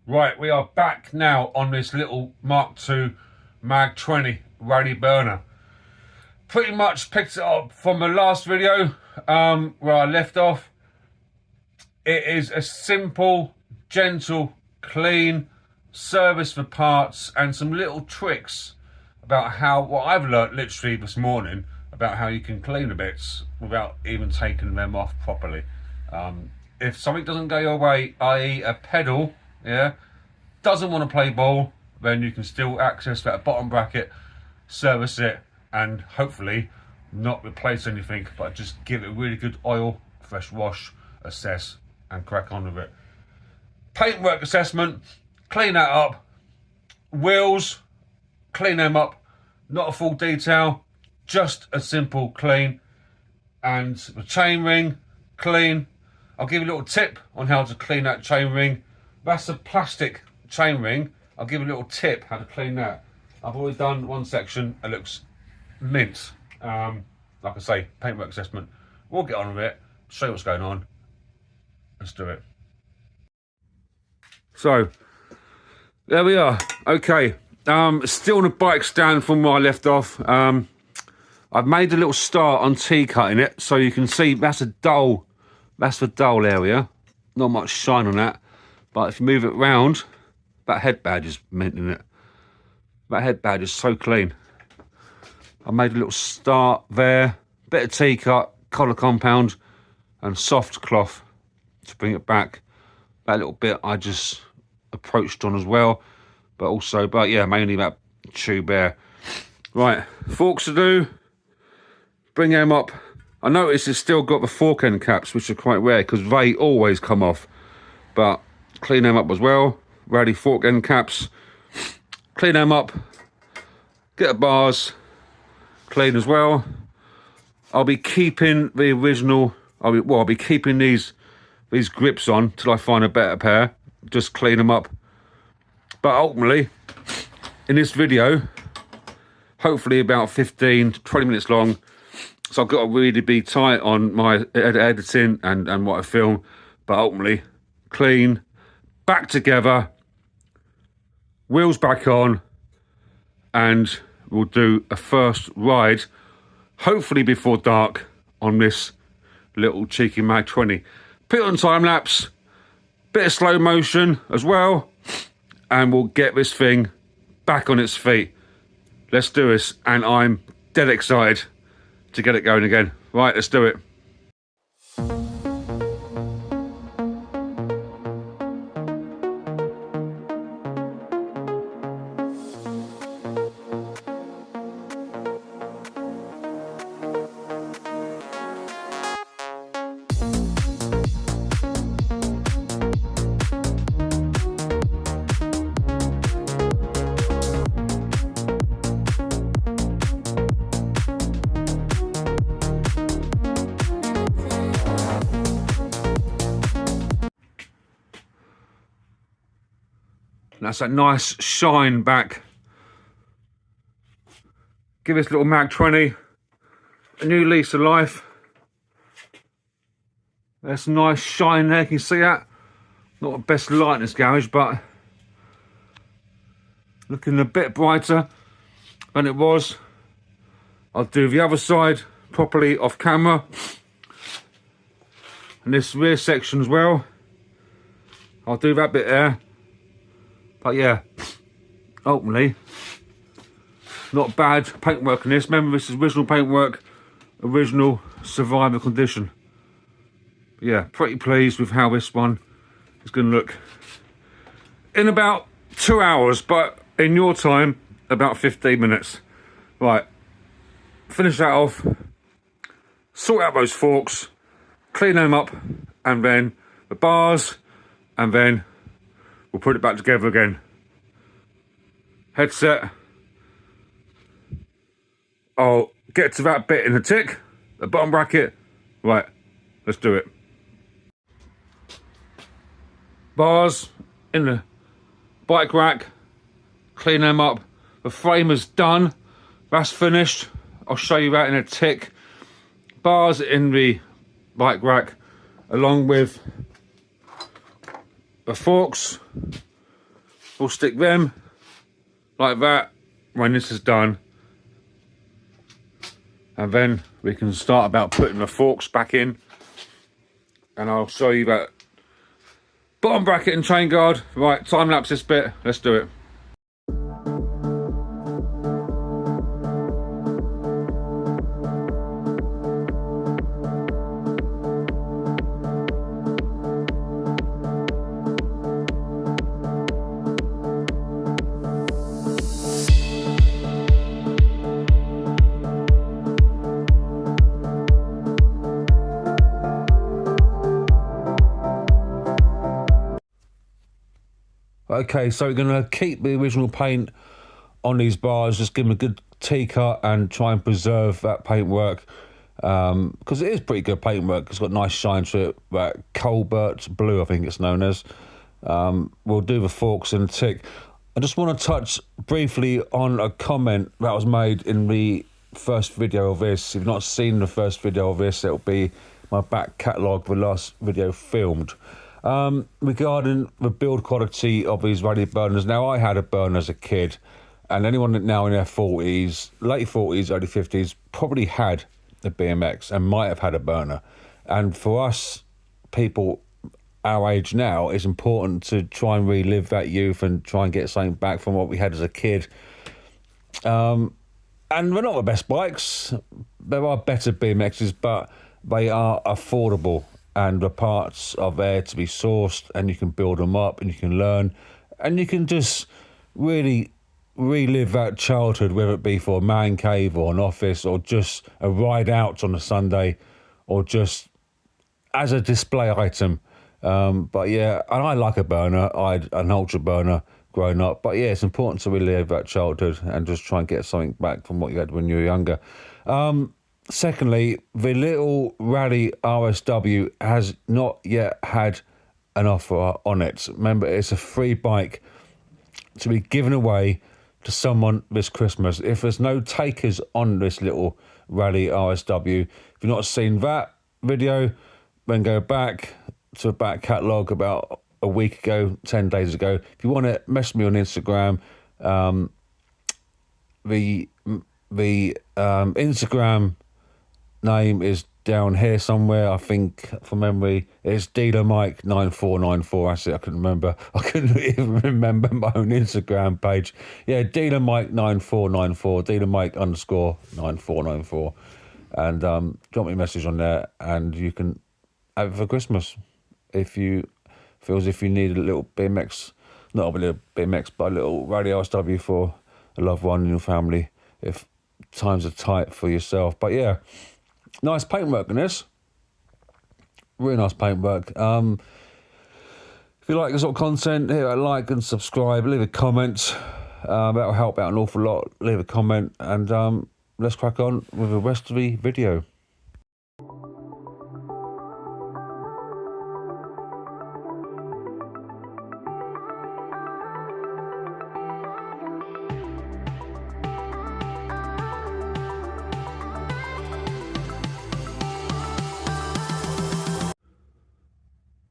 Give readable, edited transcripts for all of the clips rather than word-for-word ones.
Right, we are back now on this little Mark II Mag 20 Raleigh burner. Pretty much picked it up from the last video where I left off. It is a simple, gentle, clean service for parts and some little tricks about what I've learnt literally this morning about how you can clean the bits without even taking them off properly. If something doesn't go your way, i.e. a pedal, doesn't want to play ball, then you can still access that bottom bracket, service it, and hopefully not replace anything, but just give it a really good oil, fresh wash, assess, and crack on with it. Paintwork assessment, clean that up. Wheels, clean them up. Not a full detail, just a simple clean. And the chain ring, clean. I'll give you a little tip on how to clean that chain ring. That's a plastic chain ring. I'll give you a little tip how to clean that. I've already done one section. It looks mint. Like I say, paintwork assessment. We'll get on with it, show you what's going on. Let's do it. So, there we are. Okay. Still on the bike stand from where I left off. I've made a little start on T-cutting it, so you can see that's the dull area. Not much shine on that. But if you move it round, that head badge is mint in it. That head badge is so clean. I made a little start there. Bit of T-cut, collar compound, and soft cloth to bring it back. That little bit I just approached on as well. But yeah, mainly that tube there. Right, forks to do. Bring them up. I notice it's still got the fork end caps, which are quite rare because they always come off. But clean them up as well. Raleigh fork end caps. Clean them up. Get the bars clean as well. I'll be keeping the original. I'll be keeping these grips on till I find a better pair. Just clean them up. But ultimately, in this video, hopefully about 15 to 20 minutes long, so I've got to really be tight on my editing and what I film, but ultimately, clean, back together, wheels back on, and we'll do a first ride, hopefully before dark, on this little cheeky Mag 20. Put it on time lapse, bit of slow motion as well, and we'll get this thing back on its feet. Let's do this, and I'm dead excited to get it going again. Right, let's do it. That's that nice shine back. Give this little Mag 20 a new lease of life. There's some nice shine there, can you see that? Not the best light in this garage, but looking a bit brighter than it was. I'll do the other side properly off camera. And this rear section as well. I'll do that bit there. But yeah, ultimately, not bad paintwork in this. Remember, this is original paintwork, original survivor condition. But yeah, pretty pleased with how this one is going to look. In about 2 hours, but in your time, about 15 minutes. Right, finish that off, sort out those forks, clean them up, and then the bars, and then we'll put it back together again. Headset. I'll get to that bit in a tick. The bottom bracket. Right, let's do it. Bars in the bike rack. Clean them up. The frame is done. That's finished. I'll show you that in a tick. Bars in the bike rack, along with the forks we'll stick them like that when this is done. And then we can start about putting the forks back in. And I'll show you that bottom bracket and chain guard. Right, time lapse this bit. Let's do it. Okay, so we're going to keep the original paint on these bars, just give them a good T-cut and try and preserve that paintwork, because it is pretty good paintwork. It's got nice shine to it, that Colbert blue I think it's known as. We'll do the forks in a tick. I just want to touch briefly on a comment that was made in the first video of this. If you've not seen the first video of this, it'll be my back catalogue, the last video filmed. Regarding the build quality of these Raleigh burners. Now, I had a burner as a kid, and anyone that now in their 40s, late 40s, early 50s, probably had a BMX and might have had a burner. And for us, people our age now, it's important to try and relive that youth and try and get something back from what we had as a kid. And they're not the best bikes. There are better BMXs, but they are affordable. And the parts are there to be sourced, and you can build them up and you can learn, and you can just really relive that childhood, whether it be for a man cave or an office or just a ride out on a Sunday or just as a display item. But yeah, and I like a burner. I had an ultra burner growing up, but yeah, it's important to relive that childhood and just try and get something back from what you had when you were younger. Secondly, the little Raleigh RSW has not yet had an offer on it. Remember, it's a free bike to be given away to someone this Christmas. If there's no takers on this little Raleigh RSW, if you've not seen that video, then go back to a back catalogue about a week ago, 10 days ago. If you want to message me on Instagram, the Instagram name is down here somewhere. I think from memory it's Dealer Mike 9494. That's it. I couldn't remember. I couldn't even remember my own Instagram page. Yeah, Dealer Mike 9494. Dealer Mike _9494. And drop me a message on there, and you can have it for Christmas if you feel as if you need a little BMX, not a little BMX, but a little Raleigh RSW for a loved one in your family if times are tight for yourself. But yeah, nice paintwork in this. Really nice paintwork. If you like this sort of content, hit a like and subscribe. Leave a comment. That'll help out an awful lot. Leave a comment, and let's crack on with the rest of the video.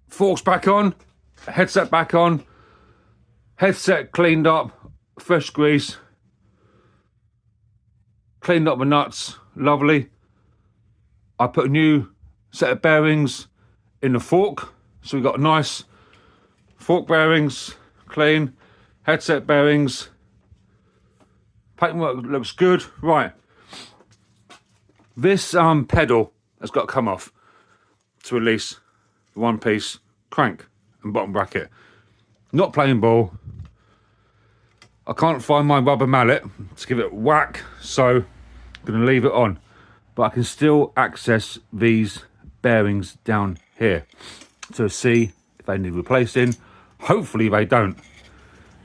Forks back on, headset back on, headset cleaned up, fresh grease, cleaned up the nuts, lovely. I put a new set of bearings in the fork, so we got nice fork bearings, clean, headset bearings, paintwork looks good. Right, this pedal has got to come off to release the one piece crank and bottom bracket. Not playing ball. I can't find my rubber mallet to give it a whack, so I'm going to leave it on. But I can still access these bearings down here to see if they need replacing. Hopefully they don't.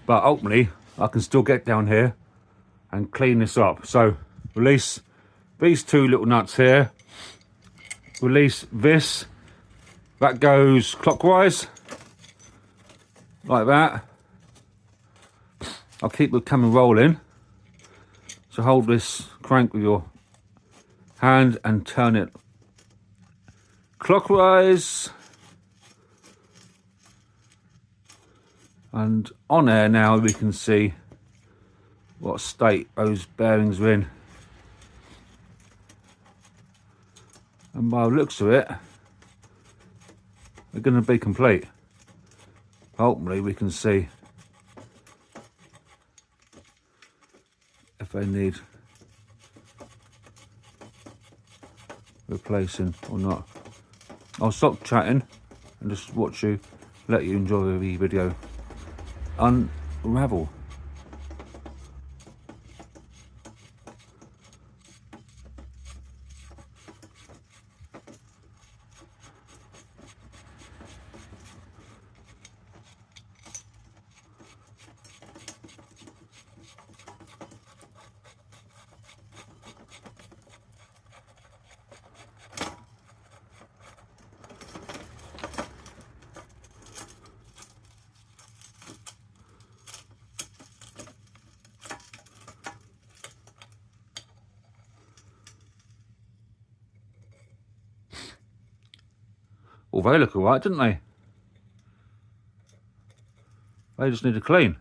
But ultimately, I can still get down here and clean this up. So release these two little nuts here. Release this. That goes clockwise, like that. I'll keep the camera rolling. So hold this crank with your hand and turn it clockwise. And on air now we can see what state those bearings are in. And by the looks of it, they're going to be complete. Hopefully we can see if they need replacing or not. I'll stop chatting and just let you enjoy the video unravel. Well, they look alright, didn't they? They just need a clean.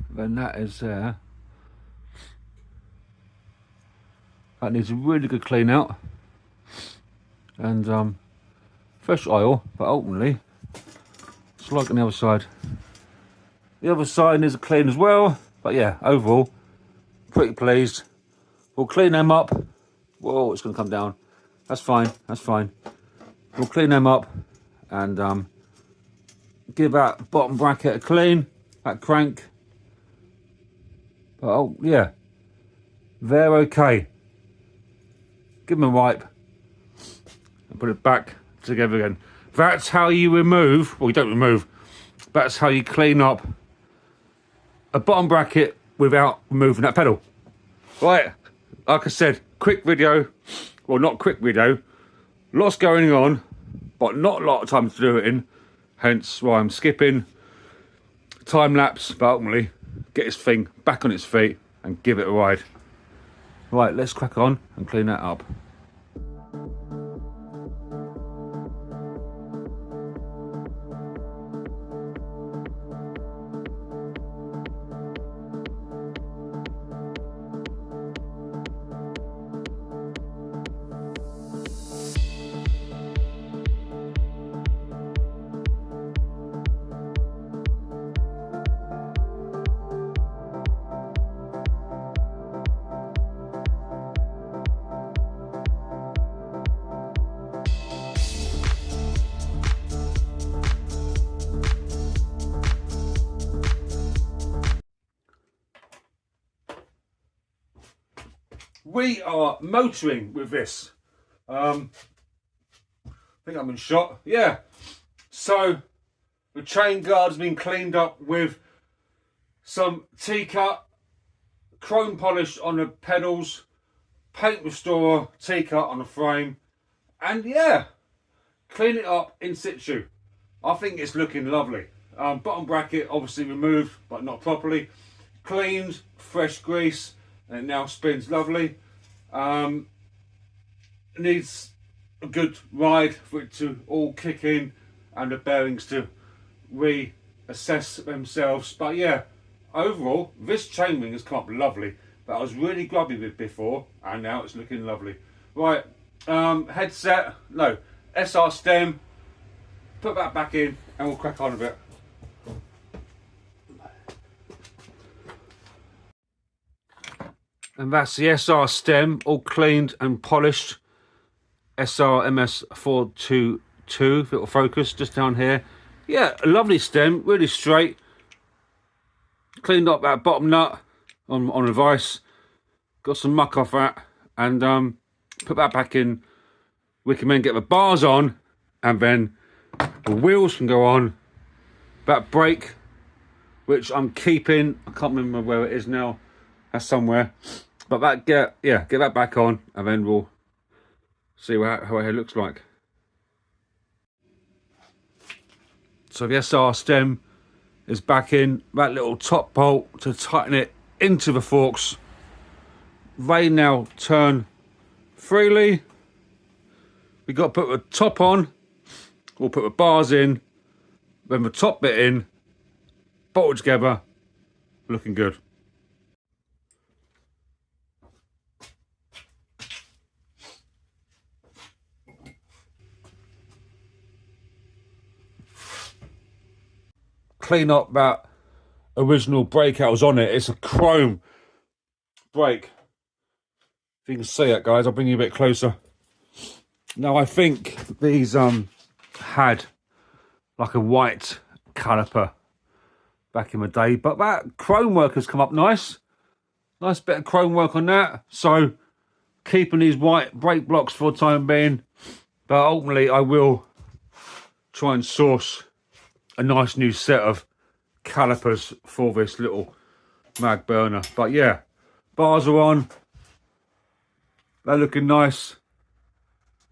Then that is there. That needs a really good clean out. And fresh oil, but ultimately, it's like on the other side. The other side needs a clean as well. But yeah, overall, pretty pleased. We'll clean them up. Whoa, it's going to come down. That's fine, that's fine. We'll clean them up and give that bottom bracket a clean, that crank. But oh, yeah, they're okay. Give them a wipe and put it back together again. That's how you remove, well, you don't remove, that's how you clean up a bottom bracket without removing that pedal. Right, like I said, quick video, well, not quick video, lots going on, but not a lot of time to do it in, hence why I'm skipping time lapse, but ultimately get this thing back on its feet and give it a ride. Right, let's crack on and clean that up. We are motoring with this. I think I'm in shot. Yeah. So the chain guard has been cleaned up with some T-cut, chrome polish on the pedals, paint restorer, T-cut on the frame, and yeah, clean it up in situ. I think it's looking lovely. Bottom bracket obviously removed, but not properly. Cleaned, fresh grease, and it now spins lovely. Needs a good ride for it to all kick in and the bearings to reassess themselves. But yeah, overall, this chainring has come up lovely. But I was really grubby with before, and now it's looking lovely. Right, headset, no, SR stem, put that back in and we'll crack on a bit. And that's the SR stem, all cleaned and polished. SR MS422, if it'll focus, just down here. Yeah, a lovely stem, really straight. Cleaned up that bottom nut on a vise. Got some muck off that. And put that back in. We can then get the bars on. And then the wheels can go on. That brake, which I'm keeping. I can't remember where it is now. That's somewhere. But that get that back on, and then we'll see how it looks like. So the SR stem is back in. That little top bolt to tighten it into the forks. They now turn freely. We got to put the top on, We'll put the bars in, then the top bit in, bolted together, looking good. Clean up that original brake that was on it. It's a chrome brake. If you can see it, guys, I'll bring you a bit closer. Now, I think these had like a white caliper back in the day, but that chrome work has come up nice. Nice bit of chrome work on that. So keeping these white brake blocks for the time being, but ultimately I will try and source a nice new set of calipers for this little mag burner. But yeah, bars are on. They're looking nice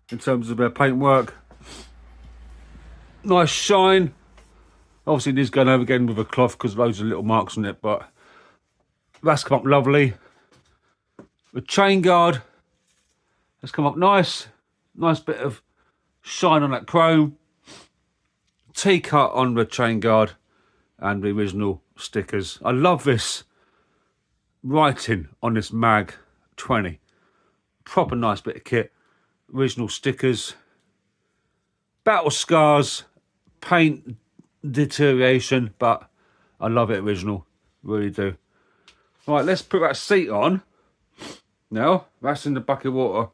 in terms of their paintwork. Nice shine. Obviously it is going over again with a cloth because loads of little marks on it, but that's come up lovely. The chain guard has come up nice. Nice bit of shine on that chrome. T-cut on the chain guard and the original stickers. I love this writing on this Mag 20. Proper nice bit of kit. Original stickers. Battle scars. Paint deterioration, but I love it original. Really do. Right, let's put that seat on. Now, that's in the bucket of water.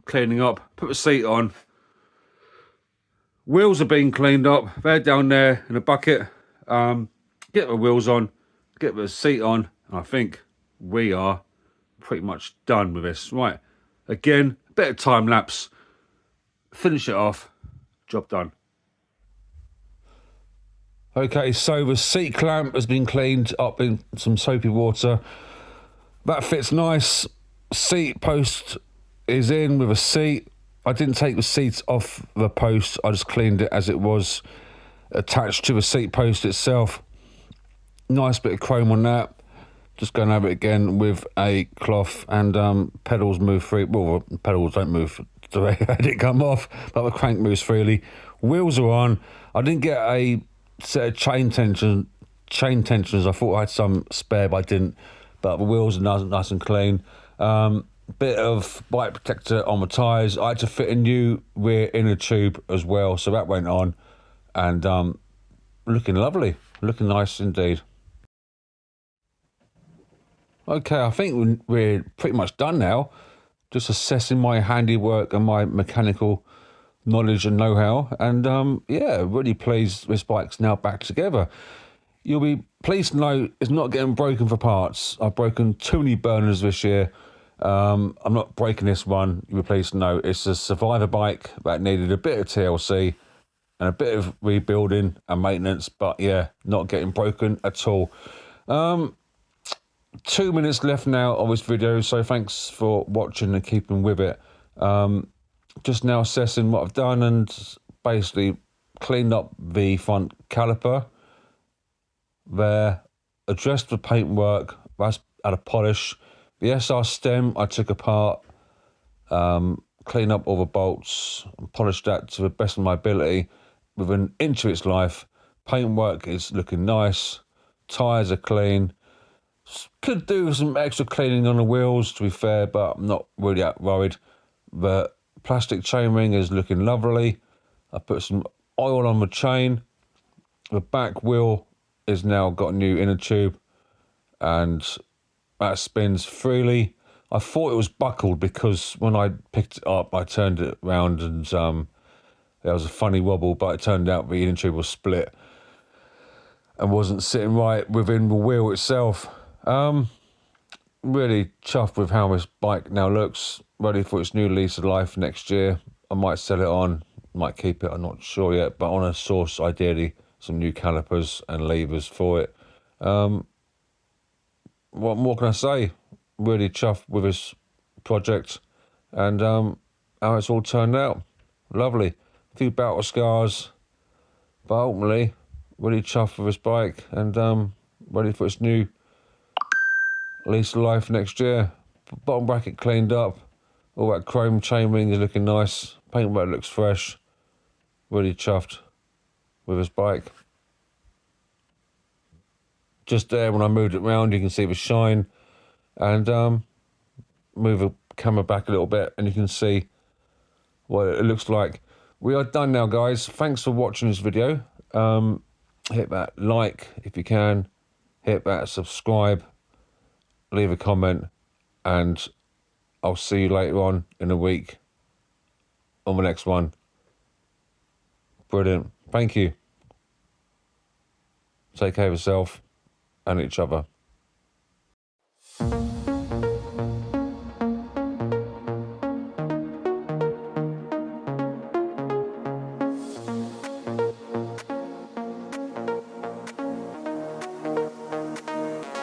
Cleaning up. Put the seat on. Wheels are being cleaned up. They're down there in a bucket. Get the wheels on. Get the seat on. And I think we are pretty much done with this. Right. Again, a bit of time lapse. Finish it off. Job done. Okay, so the seat clamp has been cleaned up in some soapy water. That fits nice. Seat post is in with a seat. I didn't take the seats off the post. I just cleaned it as it was attached to the seat post itself. Nice bit of chrome on that. Just going over it again with a cloth, and pedals move free. Well, pedals don't move. They didn't come off, but the crank moves freely. Wheels are on. I didn't get a set of chain tensioners. I thought I had some spare, but I didn't. But the wheels are nice and clean. Bit of bike protector on the tyres. I had to fit a new rear inner tube as well, so that went on, and looking lovely, looking nice indeed. Okay, I think we're pretty much done now. Just assessing my handiwork and my mechanical knowledge and know-how, and yeah, really pleased this bike's now back together. You'll be pleased to know it's not getting broken for parts. I've broken too many burners this year. I'm not breaking this one. You'll be pleased to know it's a survivor bike that needed a bit of TLC and a bit of rebuilding and maintenance, but yeah, not getting broken at all. 2 minutes left now of this video, so thanks for watching and keeping with it. Just now assessing what I've done and basically cleaned up the front caliper there, addressed the paintwork, that's at a polish. The SR stem I took apart, cleaned up all the bolts, and polished that to the best of my ability with an inch of its life. Paintwork is looking nice, tyres are clean. Could do some extra cleaning on the wheels, to be fair, but I'm not really that worried. The plastic chainring is looking lovely. I put some oil on the chain. The back wheel is now got a new inner tube, and that spins freely. I thought it was buckled because when I picked it up, I turned it around and there was a funny wobble, but it turned out the inner tube was split and wasn't sitting right within the wheel itself. Really chuffed with how this bike now looks, ready for its new lease of life next year. I might sell it on, might keep it, I'm not sure yet, but I want to source ideally some new calipers and levers for it. What more can I say? Really chuffed with this project and how it's all turned out. Lovely. A few battle scars, but ultimately really chuffed with this bike and ready for its new lease of life next year. Bottom bracket cleaned up, all that chrome chainring is looking nice, paintwork looks fresh. Really chuffed with his bike. Just there, when I moved it around, you can see the shine. And move the camera back a little bit and you can see what it looks like. We are done now, guys. Thanks for watching this video. Hit that like if you can. Hit that subscribe. Leave a comment. And I'll see you later on in a week on the next one. Brilliant. Thank you. Take care of yourself and each other.